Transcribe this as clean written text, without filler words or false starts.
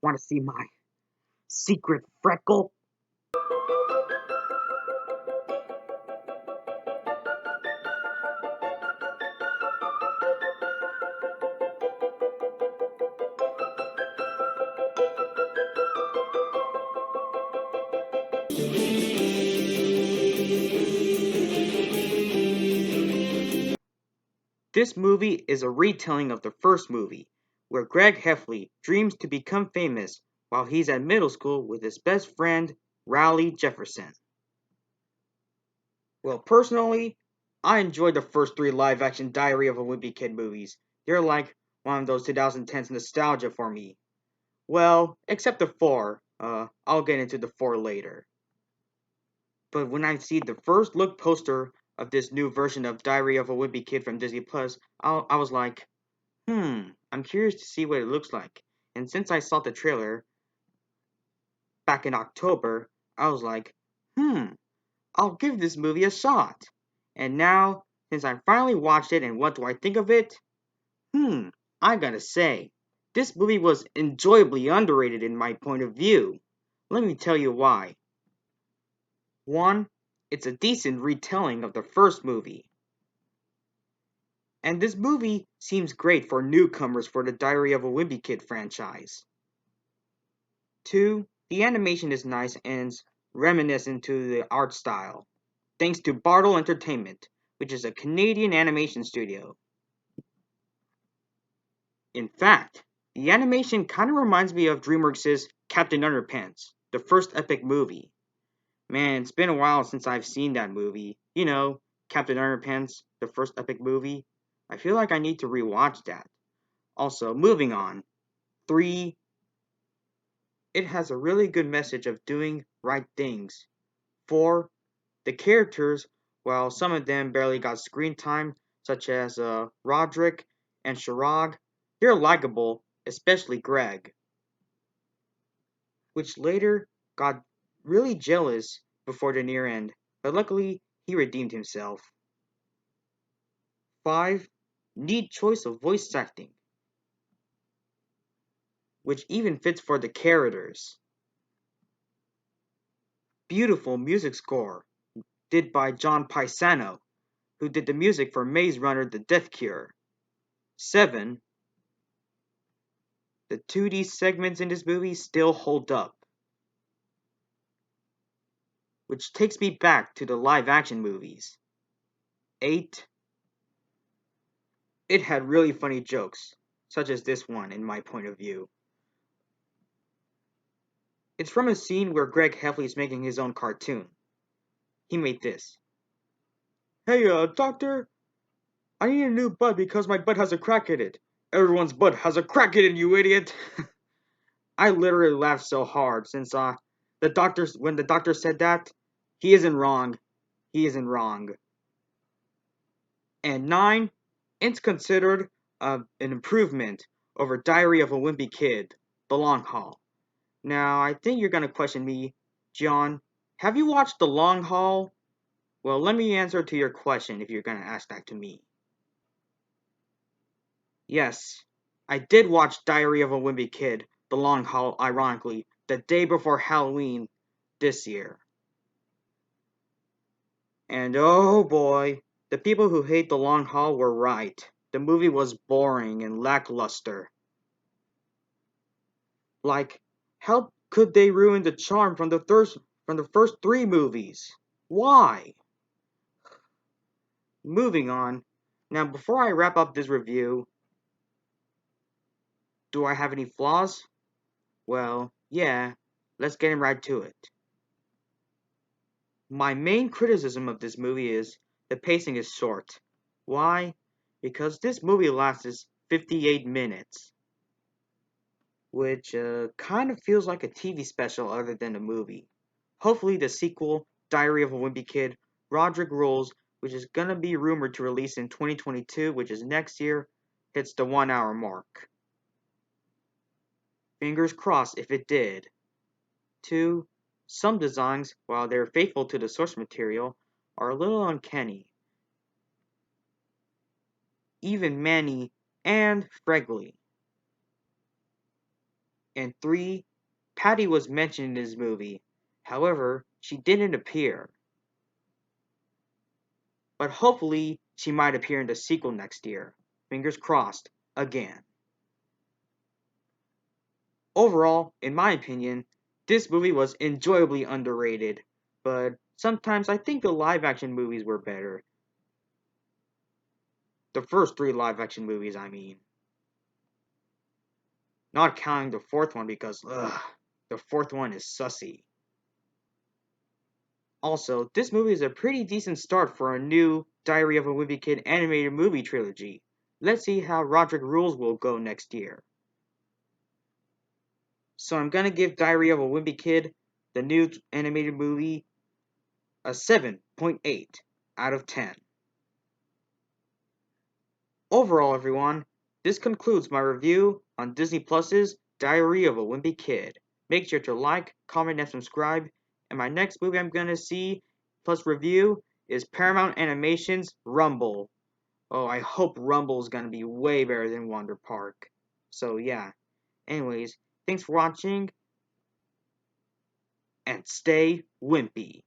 Want to see my secret freckle? This movie is a retelling of the first movie, where Greg Heffley dreams to become famous while he's at middle school with his best friend, Raleigh Jefferson. Well, personally, I enjoyed the first three live action Diary of a Wimpy Kid movies. They're like one of those 2010s nostalgia for me. Well, except the four. I'll get into the four later. But when I see the first look poster of this new version of Diary of a Wimpy Kid from Disney Plus, I was like, I'm curious to see what it looks like. And since I saw the trailer back in October, I was like, I'll give this movie a shot. And now, since I finally watched it and what do I think of it? I gotta say, this movie was enjoyably underrated in my point of view. Let me tell you why. One, it's a decent retelling of the first movie. And this movie seems great for newcomers for the Diary of a Wimpy Kid franchise. Two, the animation is nice and reminiscent to the art style, thanks to Bartle Entertainment, which is a Canadian animation studio. In fact, the animation kind of reminds me of DreamWorks' Captain Underpants, the first epic movie. Man, it's been a while since I've seen that movie. You know, Captain Underpants, the first epic movie. I feel like I need to rewatch that. Also, moving on. 3. It has a really good message of doing right things. 4. The characters, while some of them barely got screen time, such as Roderick and Shirag, they're likable, especially Greg, which later got really jealous before the near end, but luckily he redeemed himself. 5. Neat choice of voice acting, which even fits for the characters. Beautiful music score, did by John Paisano, who did the music for Maze Runner The Death Cure. 7. The 2D segments in this movie still hold up, which takes me back to the live action movies. 8. It had really funny jokes, such as this one in my point of view. It's from a scene where Greg Heffley is making his own cartoon. He made this. Hey, doctor, I need a new butt because my butt has a crack in it. Everyone's butt has a crack in it, you idiot! I literally laughed so hard since when the doctor said that, he isn't wrong. He isn't wrong. And 9, it's considered an improvement over Diary of a Wimpy Kid, The Long Haul. Now, I think you're gonna question me, John, have you watched The Long Haul? Well, let me answer to your question if you're gonna ask that to me. Yes, I did watch Diary of a Wimpy Kid, The Long Haul, ironically, the day before Halloween this year. And oh boy, the people who hate The Long Haul were right. The movie was boring and lackluster. Like, how could they ruin the charm from the first 3 movies? Why? Moving on. Now, before I wrap up this review, do I have any flaws? Well, yeah, let's get right to it. My main criticism of this movie is the pacing is short. Why? Because this movie lasts 58 minutes, which kind of feels like a TV special other than a movie. Hopefully the sequel, Diary of a Wimpy Kid, Roderick Rules, which is gonna be rumored to release in 2022, which is next year, hits the 1 hour mark. Fingers crossed if it did. 2. Some designs, while they're faithful to the source material, are a little uncanny. Even Manny and Fregley. And 3. Patty was mentioned in this movie. However, she didn't appear. But hopefully, she might appear in the sequel next year. Fingers crossed, again. Overall, in my opinion, this movie was enjoyably underrated, but sometimes I think the live action movies were better. The first 3 live action movies, I mean. Not counting the fourth one because, the fourth one is sussy. Also, this movie is a pretty decent start for a new Diary of a Wimpy Kid animated movie trilogy. Let's see how Roderick Rules will go next year. So I'm gonna give Diary of a Wimpy Kid, the new animated movie, a 7.8 out of 10. Overall, everyone, this concludes my review on Disney Plus's Diary of a Wimpy Kid. Make sure to like, comment, and subscribe. And my next movie I'm gonna see plus review is Paramount Animation's Rumble. Oh, I hope Rumble is gonna be way better than Wonder Park. So yeah. Anyways, thanks for watching and stay wimpy.